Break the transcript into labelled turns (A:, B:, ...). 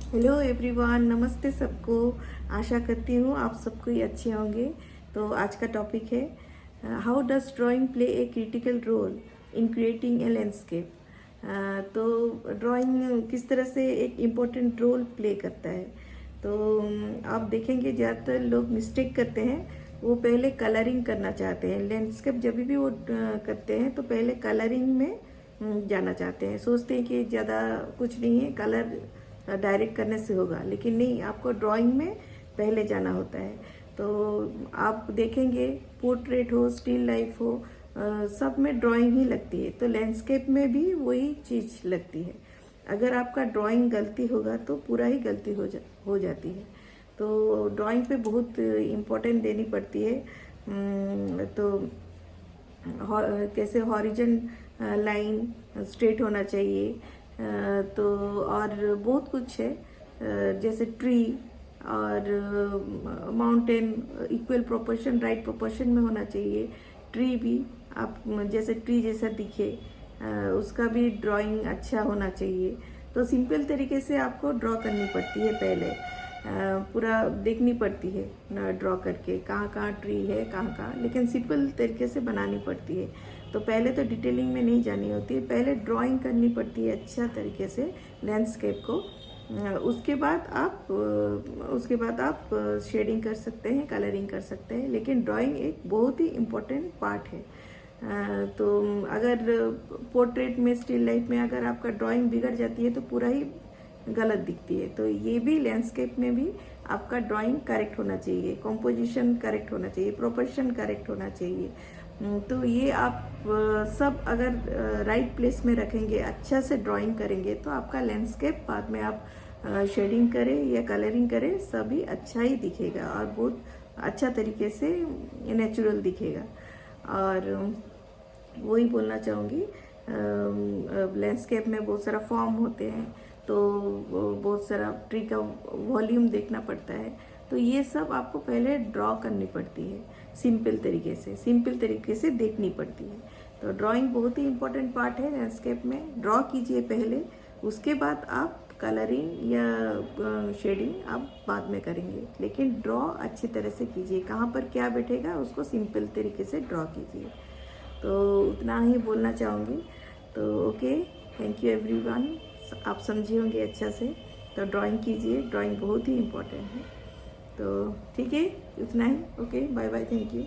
A: Hello everyone, नमस्ते सबको। आशा करती हूँ आप सबको ही अच्छे होंगे। तो आज का टॉपिक है how does drawing play a critical role in creating a landscape. तो ड्राइंग किस तरह से एक इम्पोर्टेंट रोल प्ले करता है। तो आप देखेंगे ज़्यादातर लोग मिस्टेक करते हैं, वो पहले कलरिंग करना चाहते हैं। लैंडस्केप जब भी वो करते हैं तो पहले कलरिंग में जाना चाहते हैं, सोचते हैं कि ज़्यादा कुछ नहीं है, कलर डायरेक्ट करने से होगा। लेकिन नहीं, आपको ड्राइंग में पहले जाना होता है। तो आप देखेंगे पोर्ट्रेट हो, स्टिल लाइफ हो, सब में ड्राइंग ही लगती है। तो लैंडस्केप में भी वही चीज़ लगती है। अगर आपका ड्राइंग गलती होगा तो पूरा ही गलती हो जाती है। तो ड्राइंग पे बहुत इम्पोर्टेंट देनी पड़ती है। तो कैसे हॉरिजन लाइन स्ट्रेट होना चाहिए। तो और बहुत कुछ है, जैसे ट्री और mountain equal proportion, right proportion में होना चाहिए। ट्री भी आप जैसे ट्री जैसा दिखे, उसका भी ड्राइंग अच्छा होना चाहिए। तो सिंपल तरीके से आपको ड्रॉ करनी पड़ती है, पहले पूरा देखनी पड़ती है ना, ड्रॉ करके कहाँ कहाँ ट्री है, कहाँ कहाँ, लेकिन सिंपल तरीके से बनानी पड़ती है। तो पहले तो डिटेलिंग में नहीं जानी होती है, पहले ड्राइंग करनी पड़ती है अच्छा तरीके से लैंडस्केप को। उसके बाद आप शेडिंग कर सकते हैं, कलरिंग कर सकते हैं। लेकिन ड्राइंग एक बहुत ही इम्पोर्टेंट पार्ट है। तो अगर पोर्ट्रेट में, स्टिल लाइफ में अगर आपका ड्राइंग बिगड़ जाती है तो पूरा ही गलत दिखती है। तो ये भी लैंडस्केप में भी आपका ड्राइंग करेक्ट होना चाहिए, कंपोजिशन करेक्ट होना चाहिए, प्रोपोर्शन करेक्ट होना चाहिए। तो ये आप सब अगर राइट प्लेस में रखेंगे, अच्छा से ड्राइंग करेंगे, तो आपका लैंडस्केप बाद में आप शेडिंग करें या कलरिंग करें, सभी अच्छा ही दिखेगा और बहुत अच्छा तरीके से नेचुरल दिखेगा। और वही बोलना चाहूँगी, लैंडस्केप में बहुत सारा फॉर्म होते हैं, तो बहुत सारा ट्री का वॉल्यूम देखना पड़ता है। तो ये सब आपको पहले ड्रॉ करनी पड़ती है, सिंपल तरीके से देखनी पड़ती है। तो ड्राइंग बहुत ही इम्पोर्टेंट पार्ट है लैंडस्केप में। ड्रॉ कीजिए पहले, उसके बाद आप कलरिंग या शेडिंग आप बाद में करेंगे। लेकिन ड्रॉ अच्छी तरह से कीजिए, कहाँ पर क्या बैठेगा उसको सिंपल तरीके से ड्रॉ कीजिए। तो उतना ही बोलना चाहूँगी। तो ओके, थैंक यू एवरीवन। आप समझे होंगे अच्छा से। तो ड्राइंग कीजिए, ड्राइंग बहुत ही इम्पोर्टेंट है। तो ठीक है, उतना ही। Okay, bye bye, thank you.